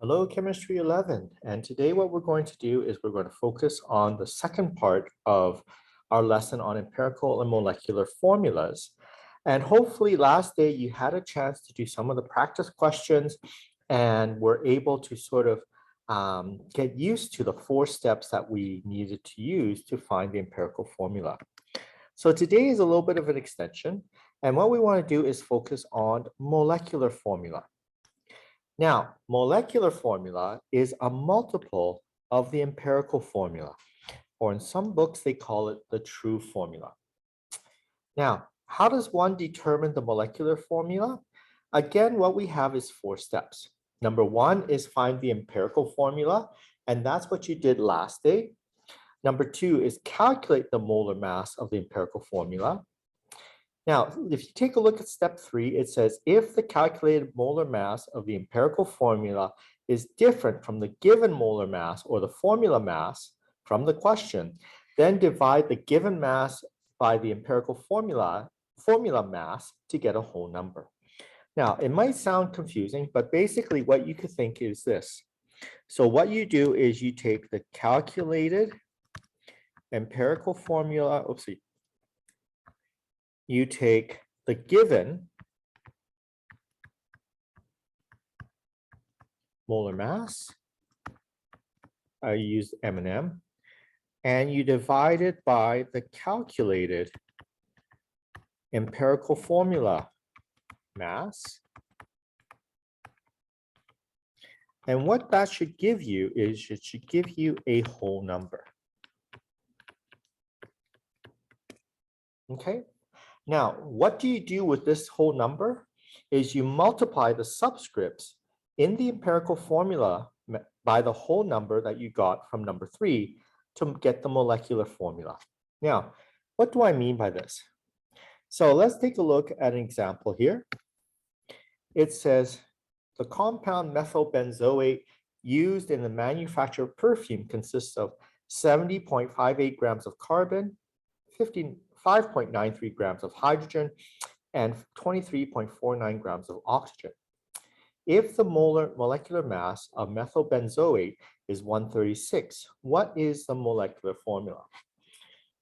Hello, Chemistry 11. And today what we're going to do is we're going to focus on the second part of our lesson on empirical and molecular formulas. And hopefully last day you had a chance to do some of the practice questions and were able to sort of get used to the 4 steps that we needed to use to find the empirical formula. So today is a little bit of an extension. And what we want to do is focus on molecular formula. Now, molecular formula is a multiple of the empirical formula, or in some books, they call it the true formula. Now, how does one determine the molecular formula? Again, what we have is 4 steps. Number 1 is find the empirical formula, and that's what you did last day. Number 2 is calculate the molar mass of the empirical formula. Now, if you take a look at step 3, it says if the calculated molar mass of the empirical formula is different from the given molar mass or the formula mass from the question, then divide the given mass by the empirical formula mass to get a whole number. Now, it might sound confusing, but basically what you could think is this. So what you do is you take the calculated empirical formula, you take the given molar mass, I use M&M, and you divide it by the calculated empirical formula mass. And what that should give you is it should give you a whole number. Okay, now what do you do with this whole number? Is you multiply the subscripts in the empirical formula by the whole number that you got from number 3 to get the molecular formula. Now, what do I mean by this? So let's take a look at an example here. It says the compound methylbenzoate used in the manufacture of perfume consists of 70.58 grams of carbon, 5.93 grams of hydrogen, and 23.49 grams of oxygen. If the molecular mass of methylbenzoate is 136, what is the molecular formula?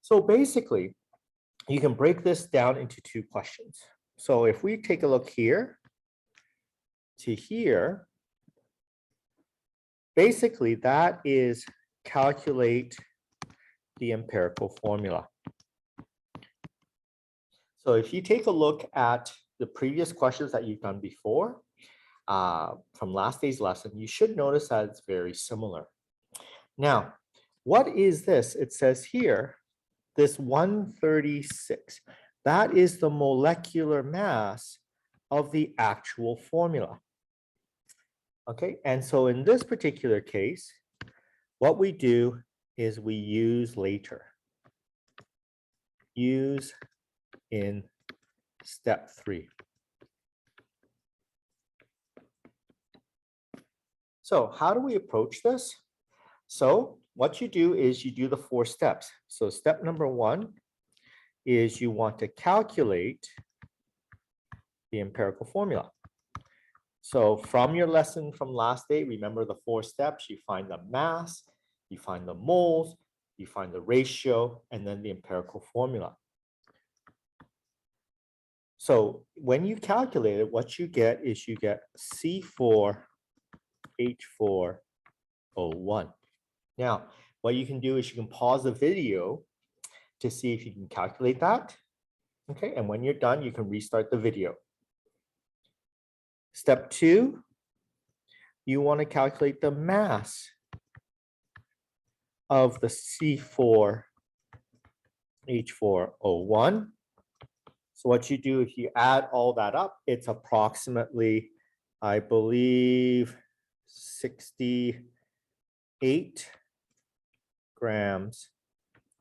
So basically, you can break this down into 2 questions. So if we take a look here to here, basically that is calculate the empirical formula. So if you take a look at the previous questions that you've done before, from last day's lesson, you should notice that it's very similar. Now, what is this? It says here, this 136, that is the molecular mass of the actual formula. Okay, and so in this particular case, what we do is we use later. Use in step 3. So how do we approach this? So what you do is you do the 4 steps. So step number 1 is you want to calculate the empirical formula. So from your lesson from last day, remember the 4 steps. You find the mass, you find the moles, you find the ratio, and then the empirical formula. So when you calculate it, what you get is you get C4H4O1. Now, what you can do is you can pause the video to see if you can calculate that. Okay, and when you're done, you can restart the video. Step 2, you want to calculate the mass of the C4H4O1. So what you do, if you add all that up, it's approximately, I believe, 68 grams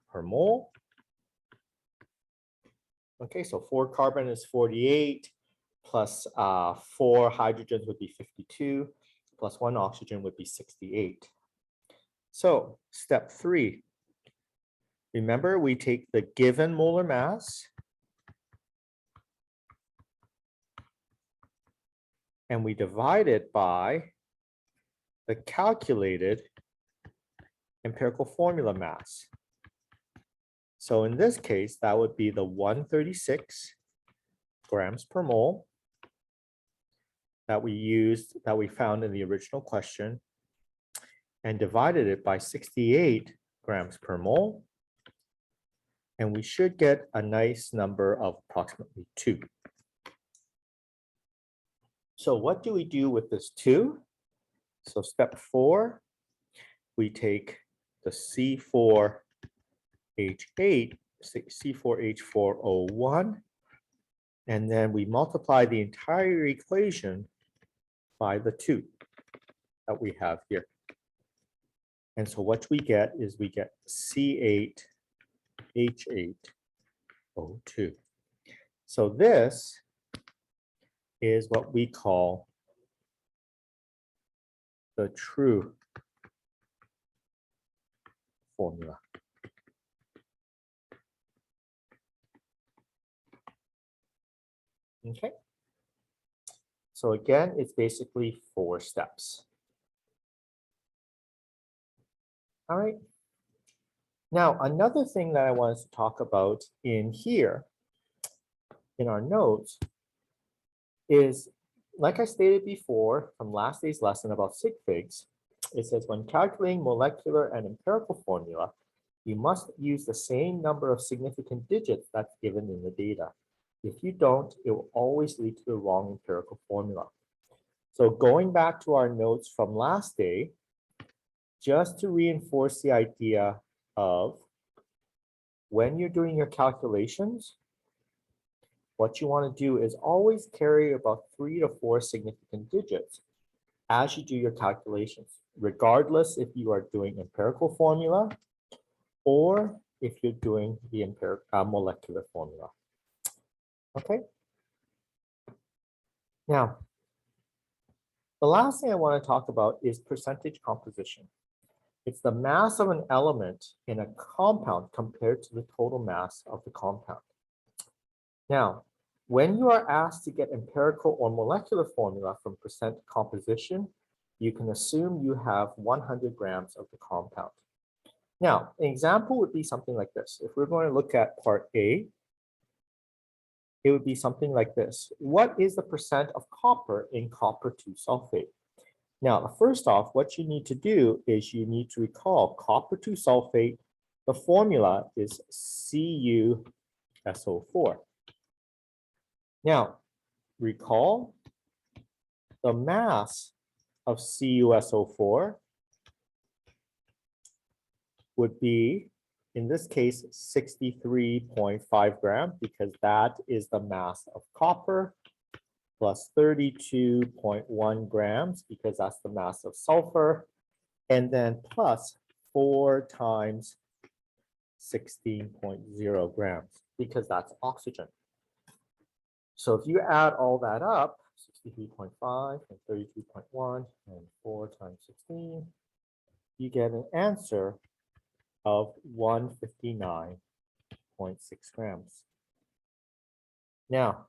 per mole. Okay, so 4 carbon is 48, plus 4 hydrogens would be 52, plus 1 oxygen would be 68. So step 3, remember we take the given molar mass and we divide it by the calculated empirical formula mass. So in this case, that would be the 136 grams per mole that we found in the original question, and divided it by 68 grams per mole. And we should get a nice number of approximately 2. So what do we do with this 2? So step 4, we take the C4H8, C4H4O1, and then we multiply the entire equation by the 2 that we have here. And so what we get is we get C8H8O2. So this is what we call the true formula. Okay. So again, it's basically 4 steps. All right. Now, another thing that I wanted to talk about in here, in our notes, is, like I stated before from last day's lesson about sig figs, it says when calculating molecular and empirical formula, you must use the same number of significant digits that's given in the data. If you don't, it will always lead to the wrong empirical formula. So going back to our notes from last day, just to reinforce the idea of when you're doing your calculations, what you want to do is always carry about 3 to 4 significant digits as you do your calculations, regardless if you are doing empirical formula or if you're doing the molecular formula. Okay. Now, the last thing I want to talk about is percentage composition. It's the mass of an element in a compound compared to the total mass of the compound. Now, when you are asked to get empirical or molecular formula from percent composition, you can assume you have 100 grams of the compound. Now, an example would be something like this. If we're going to look at part A, it would be something like this. What is the percent of copper in copper 2 sulfate? Now, first off, what you need to do is you need to recall copper 2 sulfate. The formula is CuSO4. Now, recall the mass of CuSO4 would be, in this case, 63.5 grams, because that is the mass of copper, plus 32.1 grams, because that's the mass of sulfur, and then plus 4 times 16.0 grams, because that's oxygen. So if you add all that up, 63.5 and 32.1 and 4 times 16, you get an answer of 159.6 grams. Now,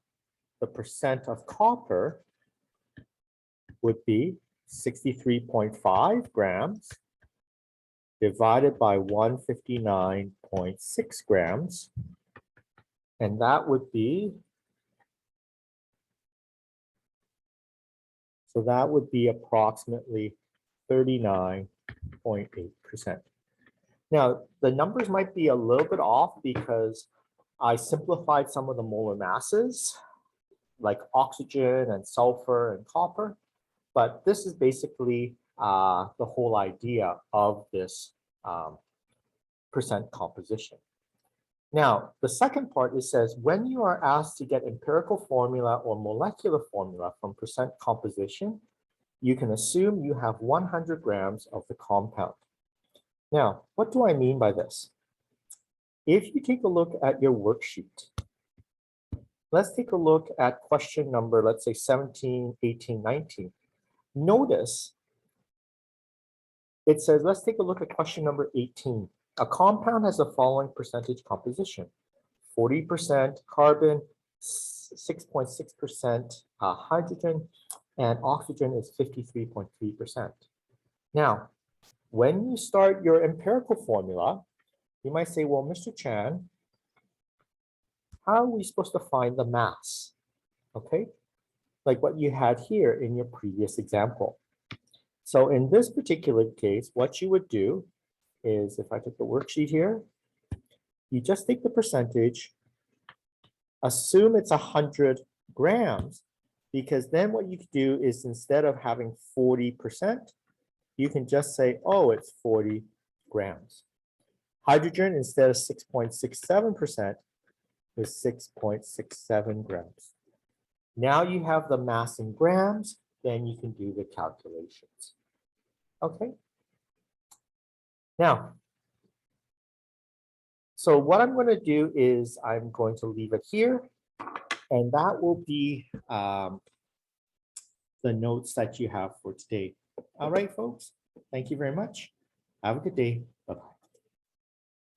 the percent of copper would be 63.5 grams divided by 159.6 grams, and that would be, so that would be approximately 39.8%. Now, the numbers might be a little bit off because I simplified some of the molar masses, like oxygen and sulfur and copper, but this is basically the whole idea of this percent composition. Now, the second part, it says, when you are asked to get empirical formula or molecular formula from percent composition, you can assume you have 100 grams of the compound. Now, what do I mean by this? If you take a look at your worksheet, let's take a look at question number, let's say 17, 18, 19. Notice it says, let's take a look at question number 18. A compound has the following percentage composition: 40% carbon, 6.6% hydrogen, and oxygen is 53.3%. Now, when you start your empirical formula, you might say, well, Mr. Chan, how are we supposed to find the mass? Okay, like what you had here in your previous example. So in this particular case, what you would do is, if I took the worksheet here, you just take the percentage, assume it's 100 grams, because then what you could do is, instead of having 40%, you can just say, oh, it's 40 grams. Hydrogen, instead of 6.67%, is 6.67 grams. Now you have the mass in grams, then you can do the calculations. Okay. Now, so what I'm going to do is I'm going to leave it here, and that will be the notes that you have for today. All right, folks. Thank you very much. Have a good day. Bye-bye.